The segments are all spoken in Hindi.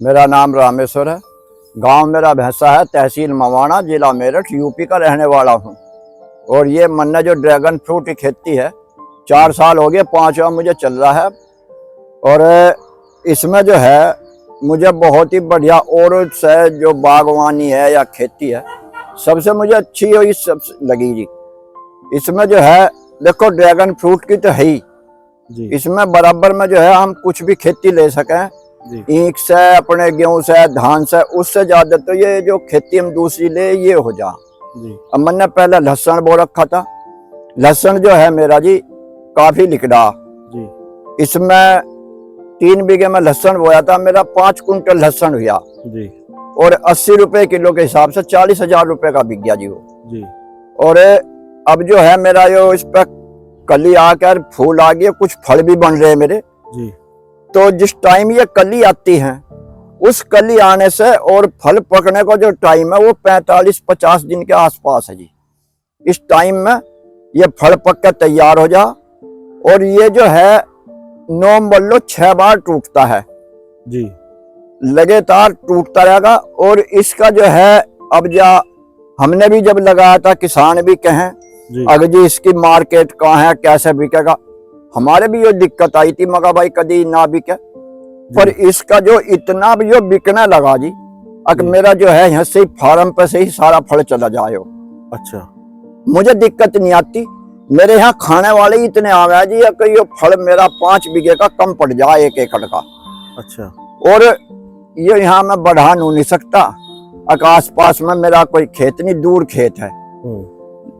मेरा नाम रामेश्वर है। गांव मेरा भैंसा है, तहसील मवाना, जिला मेरठ, यूपी का रहने वाला हूं। और ये मैंने जो ड्रैगन फ्रूट की खेती है 4 साल हो गए, 5वां मुझे चल रहा है। और इसमें जो है मुझे बहुत ही बढ़िया और से जो बागवानी है या खेती है सबसे मुझे अच्छी हुई सब लगी जी। इसमें जो है देखो ड्रैगन फ्रूट की तो है ही जी। इसमें बराबर में जो है हम कुछ भी खेती ले सकें, ईख से, अपने गेहूं से, धान से, उससे ज्यादा तो ये जो खेती हम दूसरी ले ये हो जा। अब मैंने पहले लहसुन बो रखा था। लहसुन जो है मेरा जी काफी लिकड़ा जी। इसमें 3 बीघे में लहसुन बोया था, मेरा 5 कुंटल लहसुन हुआ जी। और 80 रुपए किलो के हिसाब से 40,000 रुपए का बिक गया जी वो जी। और अब जो है मेरा यो इस पर कली आकर फूल आ गए, कुछ फल भी बन रहे हैं मेरे जी। तो जिस टाइम ये कली आती है उस कली आने से और फल पकने का जो टाइम है वो 45-50 दिन के आसपास है जी। इस टाइम में ये फल पक कर तैयार हो जा। और ये जो है 9 बल्लो 6 बार टूटता है जी, लगातार टूटता रहेगा। और इसका जो है अब जा हमने भी जब लगाया था, किसान भी कहें अगर जी इसकी मार्केट कहाँ है, कैसे बिकेगा, हमारे भी ये दिक्कत आई थी मगर भाई कभी ना बिके। पर इसका जो इतना भी जो बिकने लगा जी, अब मेरा जो है यहाँ से फार्म पे से ही सारा फल चला जाए। अच्छा, मुझे दिक्कत नहीं आती। मेरे यहाँ खाने वाले इतने आ गए जी कि ये फल मेरा 5 बीघे का कम पड़ जाए 1 एकड़ का। अच्छा, और ये यहाँ मैं बढ़ा नहीं सकता। आस पास में मेरा कोई खेत नहीं, दूर खेत है,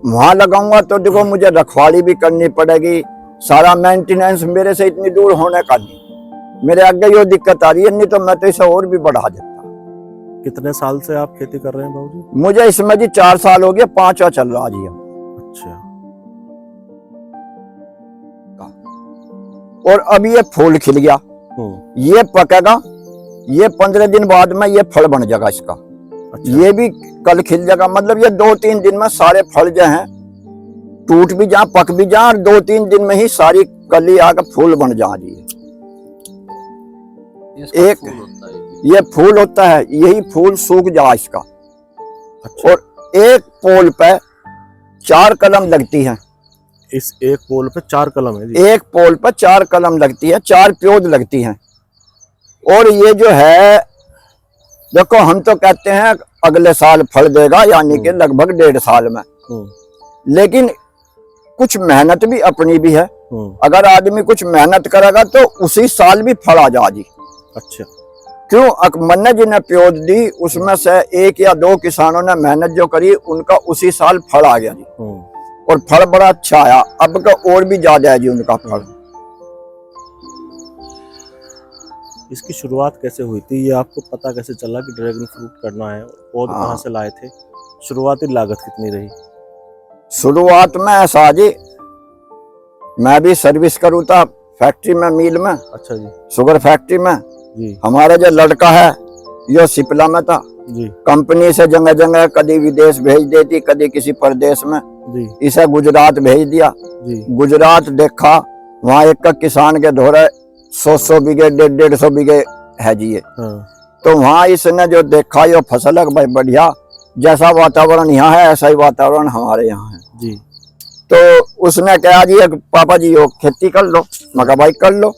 वहां लगाऊंगा तो देखो मुझे रखवाली भी करनी पड़ेगी, सारा मेंटेनेंस मेरे से इतनी दूर होने का नहीं। मेरे आगे ये दिक्कत आ रही है, नहीं तो मैं तो इसे और भी बढ़ा देता। कितने साल से आप खेती कर रहे हैं बाबू जी? मुझे इसमें जी 4 साल हो गए, 5वां चल रहा जी। अच्छा, और अब ये फूल खिल गया, ये पकेगा, ये 15 दिन बाद में ये फल बन जाएगा इसका। अच्छा। ये भी कल खिल जाएगा, मतलब ये 2-3 दिन में सारे फल जो हैं टूट भी जा, पक भी जा, और 2-3 दिन में ही सारी कली आकर फूल बन जा रही है। एक ये फूल होता है, यही फूल सूख जा इसका। अच्छा। और एक पोल पे 4 कलम लगती है। इस एक पोल पे 4 कलम है जी? एक पोल पे 4 कलम लगती है, 4 प्योद लगती हैं। और ये जो है देखो हम तो कहते हैं अगले साल फल देगा, यानी कि लगभग 1.5 साल में। लेकिन कुछ मेहनत भी अपनी भी है। अगर आदमी कुछ मेहनत करेगा तो उसी साल भी फल आ जा जी। अच्छा, क्यों? मैंने जिन्हें प्योद दी उसमें से 1 या 2 किसानों ने मेहनत जो करी, उनका उसी साल फल आ गया जी। और फल बड़ा अच्छा आया, अब का और भी ज्यादा है जी उनका फल। इसकी शुरुआत कैसे हुई थी? ये आपको पता कैसे चला कि ड्रैगन फ्रूट करना है? पौध कहाँ से लाए थे? शुरुआती लागत कितनी रही? शुरुआत में ऐसा जी, मैं भी सर्विस करूँ था फैक्ट्री में, मिल में। अच्छा जी, शुगर फैक्ट्री में जी। हमारा जो लड़का है ये शिपला में था जी। कंपनी से जगह जगह कभी विदेश भेज देती, कभी किसी प्रदेश में जी। इसे गुजरात भेज दिया जी। गुजरात देखा, वहाँ एक किसान के धोरे 100 बीघे 150 बीघे है जी ये। तो वहाँ इसने जो देखा ये फसल है भाई बढ़िया, जैसा वातावरण यहाँ है ऐसा ही वातावरण हमारे यहाँ है जी। तो उसने कहा जी पापा जी यो खेती कर लो, मगर भाई कर लो।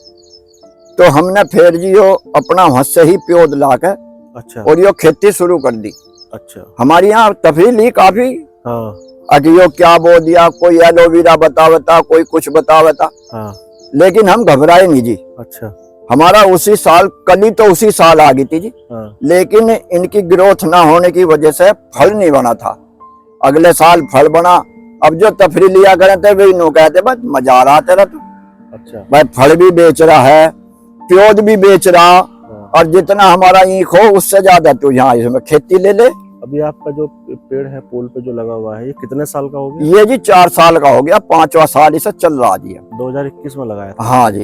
तो हमने फिर जी यो अपना वहां से ही प्योद ला के अच्छा। और यो खेती शुरू कर दी। अच्छा, हमारे यहाँ तफरील ली काफी। हाँ। यो क्या बो दिया, कोई एलोवेरा बतावता, कोई कुछ बतावता। हाँ। लेकिन हम घबराए नहीं जी। अच्छा, हमारा उसी साल कली तो उसी साल आ गई थी जी। हाँ। लेकिन इनकी ग्रोथ ना होने की वजह से फल नहीं बना था। अगले साल फल बना। अब जो तफरी लिया करें थे वही नो कहते बस मजा आ रहा तेरा। तो अच्छा, भाई फल भी बेच रहा है, प्योद भी बेच रहा। हाँ। और जितना हमारा ईख हो उससे ज्यादा तू यहाँ इसमें खेती ले ले। अभी आपका जो पेड़ है पोल पे जो लगा हुआ है ये कितने साल का हो गया? ये जी 4 साल का हो गया, 5वां साल इसे चल रहा जी। 2021 में लगाया था? हाँ जी।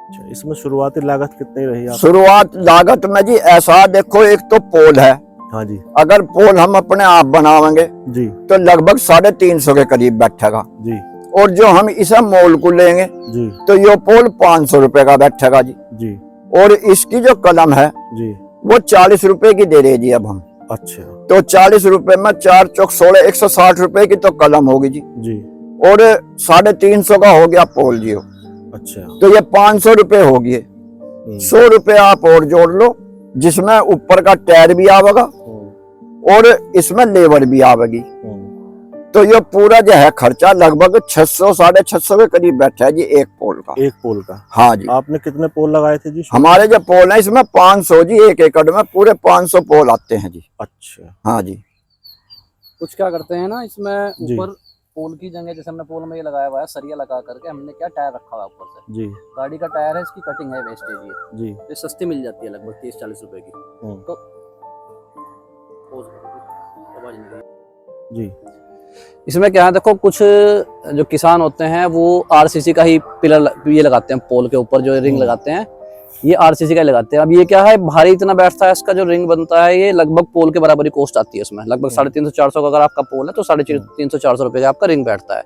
अच्छा, इसमें शुरुआती लागत कितनी रही? शुरुआत लागत में जी ऐसा देखो, एक तो पोल है। हाँ जी। अगर पोल हम अपने आप बनावेंगे जी तो लगभग 350 के करीब बैठेगा जी। और जो हम इसे मोल को लेंगे जी तो ये पोल 500 रुपए का बैठेगा जी। और इसकी जो कलम है जी। वो 40 रुपए की दे रहे जी अब हम। अच्छा। तो 40 रुपए में 4 चौक 16, 160 रुपए की तो कलम होगी जी। जी। और 350 का हो गया पोल जी। अच्छा। तो ये 500 रुपए हो गए। 100 रुपए आप और जोड़ लो, जिसमें ऊपर का टायर भी आवेगा और इसमें लेबर भी आवेगी। तो ये पूरा जो है खर्चा लगभग 600 650 के करीब बैठा है जी एक पोल का। एक पोल का? हाँ जी। आपने कितने पोल लगाए थे जी? हमारे जो पोल है इसमें 500 जी, 1 एकड़ में पूरे 500 पोल आते हैं जी। अच्छा। हाँ जी। कुछ क्या करते हैं ना इसमें ऊपर पोल की जगह, जैसे हमने पोल में ये लगाया हुआ है सरिया लगा करके, हमने क्या टायर रखा हुआ है ऊपर से जी। गाड़ी का टायर है, इसकी कटिंग है वेस्टेज ये जी। ये सस्ती मिल जाती है लगभग 30-40 रुपए की। तो जी। इसमें क्या है, देखो कुछ जो किसान होते हैं वो आरसीसी का ही पिलर ये लगाते हैं पोल के ऊपर, जो रिंग लगाते हैं ये आरसीसी का ही लगाते हैं। अब ये क्या है, भारी इतना बैठता है, इसका जो रिंग बनता है ये लगभग पोल के बराबर ही कॉस्ट आती है इसमें, लगभग 350-400 का अगर आपका पोल है तो 350-400 रुपए का आपका रिंग बैठता है।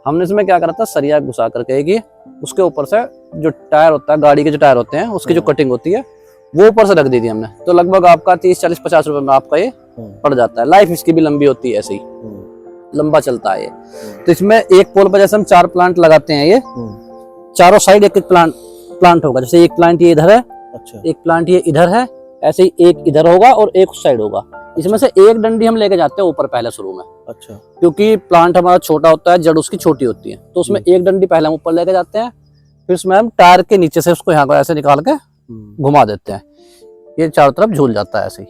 हमने इसमें क्या करा था, सरिया घुसा करके कि उसके ऊपर से जो टायर होता है, गाड़ी के जो टायर होते हैं उसकी जो कटिंग होती है वो ऊपर से रख दी थी हमने। तो लगभग आपका 30-40-50 रुपए में आपका ये पड़ जाता है। लाइफ इसकी भी लंबी होती है, ऐसे ही लंबा चलता है ये। तो इसमें एक पोल पर जैसे हम 4 प्लांट लगाते हैं, ये चारों साइड एक एक प्लांट होगा। जैसे एक प्लांट ये इधर है, अच्छा। एक प्लांट ये इधर है, ऐसे ही एक इधर होगा और एक उस साइड होगा। इसमें से एक डंडी हम लेके जाते हैं ऊपर पहले शुरू में। अच्छा। क्योंकि प्लांट हमारा छोटा होता है, जड़ उसकी छोटी होती है, तो उसमें एक डंडी पहले हम ऊपर लेके जाते हैं, फिर उसमें हम टायर के नीचे से उसको यहाँ को ऐसे निकाल के घुमा देते हैं, ये चारों तरफ झूल जाता है ऐसे ही।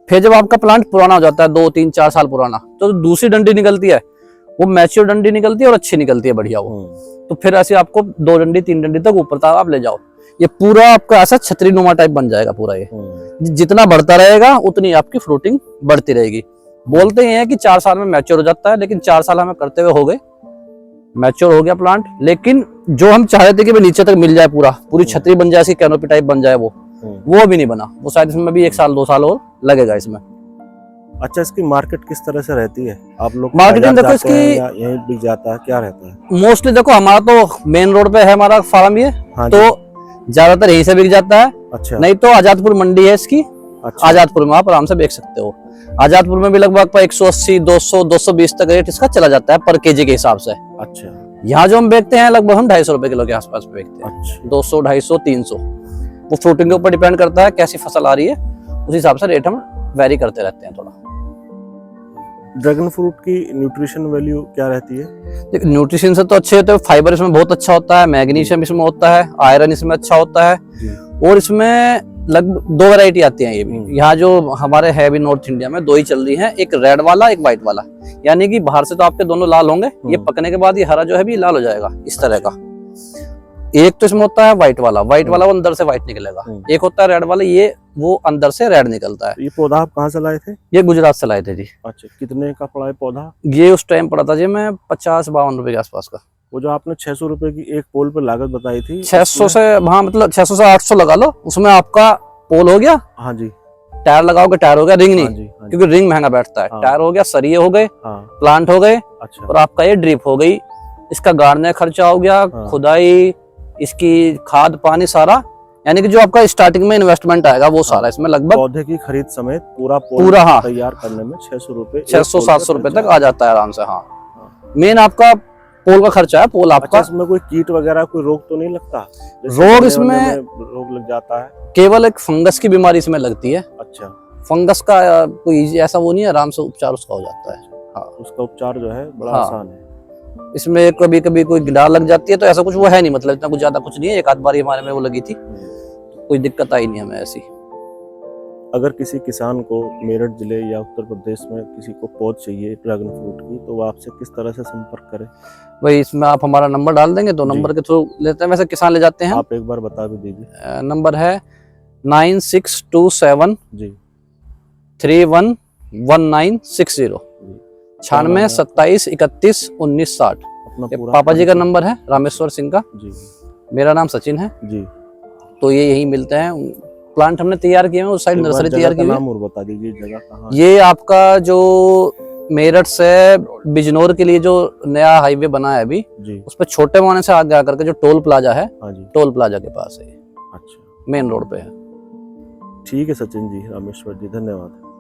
फिर जब आपका प्लांट पुराना हो जाता है, 2-3-4 साल पुराना, तो दूसरी डंडी निकलती है, वो मैच्योर डंडी निकलती है और अच्छी निकलती है, बढ़िया वो। तो फिर ऐसे आपको 2 डंडी 3 डंडी तक ऊपर तक आप ले जाओ, ये पूरा आपका ऐसा छतरी नुमा टाइप बन जाएगा पूरा। ये जितना बढ़ता रहेगा उतनी आपकी फ्रूटिंग बढ़ती रहेगी। बोलते हैं कि 4 साल में मैच्योर हो जाता है, लेकिन 4 साल हमें करते हुए हो गए, मैच्योर हो गया प्लांट। लेकिन जो हम चाह रहे थे कि भाई नीचे तक मिल जाए, पूरी छतरी बन जाए, कैनोपी टाइप बन जाए, वो भी नहीं बना। वो शायद इसमें भी 1 साल 2 साल और लगेगा इसमें। अच्छा, इसकी मार्केट किस तरह से रहती है? आप लोग मार्केटिंग देखो इसकी, यहीं बिक जाता है, क्या रहता है? मोस्टली देखो हमारा तो मेन रोड पे है हमारा फार्म ये। हाँ, तो ज्यादातर यहीं से बिक जाता है। अच्छा। नहीं तो आजादपुर मंडी है इसकी। अच्छा। आजादपुर में आप आराम से बेच सकते हो। आजादपुर में भी लगभग 180, 200, 220 तक रेट इसका चला जाता है पर केजी के हिसाब से। अच्छा। यहाँ जो हम बेचते हैं लगभग हम 250 रुपए किलो के आसपास बेचते हैं। अच्छा। 200, 250, 300, वो फ्रूटिंग के ऊपर डिपेंड करता है, कैसी फसल आ रही है उस हिसाब से रेट हम वेरी करते रहते हैं थोड़ा। ड्रैगन फ्रूट की न्यूट्रिशन वैल्यू क्या रहती है? न्यूट्रिशन से तो अच्छे होते हैं, फाइबर इसमें बहुत अच्छा होता है, मैग्नीशियम इसमें होता है, आयरन इसमें अच्छा होता है, और इसमें लगभग 2 वैरायटी आती हैं ये भी। यहाँ जो हमारे है भी नॉर्थ इंडिया में 2 ही चल रही हैं, एक रेड वाला एक व्हाइट वाला। यानी कि बाहर से तो आपके दोनों लाल होंगे, ये पकने के बाद ये हरा जो है भी लाल हो जाएगा इस तरह का। एक तो इसमें होता है व्हाइट वाला वो अंदर से व्हाइट निकलेगा। एक होता है रेड वाला, ये वो अंदर से रेड निकलता है। ये पौधा आप कहाँ से लाए थे? ये गुजरात से लाए थे जी। अच्छा, कितने का पड़ा है पौधा? ये उस टाइम पड़ा था जी मैं 50-52 रुपए के आसपास का। वो जो आपने 600 रुपए की एक पोल पर लागत बताई थी, 600 से, हाँ मतलब 600 से 800 लगा लो, उसमें आपका पोल हो गया। हाँ जी। टायर लगाओगे, टायर हो गया, रिंग नहीं। हाँ जी। क्योंकि रिंग महंगा बैठता है। टायर हो गया, सरिये हो गए, प्लांट हो गए। अच्छा। और आपका ये ड्रिप हो गई, इसका गाड़ने खर्चा हो गया, खुदाई, इसकी खाद पानी सारा, यानी कि जो आपका स्टार्टिंग में इन्वेस्टमेंट आएगा वो सारा इसमें लगभग पौधे की खरीद समेत पूरा हाँ तैयार करने में 600-700 रुपए तक आ जाता है आराम से। हाँ, मेन आपका पोल का खर्चा है। पोल आपका। अच्छा, इसमें कोई कीट वगैरह कोई रोग तो नहीं लगता? रोग इसमें रोग लग जाता है, केवल एक फंगस की बीमारी इसमें लगती है। अच्छा। फंगस का कोई ऐसा वो नहीं है, आराम से उपचार उसका हो जाता है। हाँ, उसका उपचार जो है बड़ा आसान है। इसमें कभी कभी कोई गिडार लग जाती है तो ऐसा कुछ वो है नहीं, मतलब इतना कुछ ज्यादा कुछ नहीं है। 1 आध बार हमारे में वो लगी थी, कोई दिक्कत आई नहीं हमें ऐसी। अगर किसी किसान को मेरठ जिले या उत्तर प्रदेश में किसी को पौध चाहिए ड्रैगन फ्रूट की, तो वो आपसे किस तरह से संपर्क करे? वही इसमें आप हमारा नंबर डाल देंगे तो नंबर के थ्रू लेते हैं, वैसे किसान ले जाते हैं। आप एक बार बता भी दीजिए। नंबर है 9627 जी 311960 96 27 31 19 60। पापा जी का नंबर है, रामेश्वर सिंह का जी। मेरा नाम सचिन है जी। तो ये यही मिलते हैं। प्लांट हमने तैयार किए हैं, उस साइड नर्सरी तैयार की है। नाम और बता दीजिए, जगह कहाँ? ये आपका जो मेरठ से बिजनौर के लिए जो नया हाईवे बना है अभी, उस पर छोटे माने से आगे आकर के जो टोल प्लाजा है, टोल प्लाजा के पास है। अच्छा। मेन रोड पे है। ठीक है सचिन जी, रामेश्वर जी, धन्यवाद।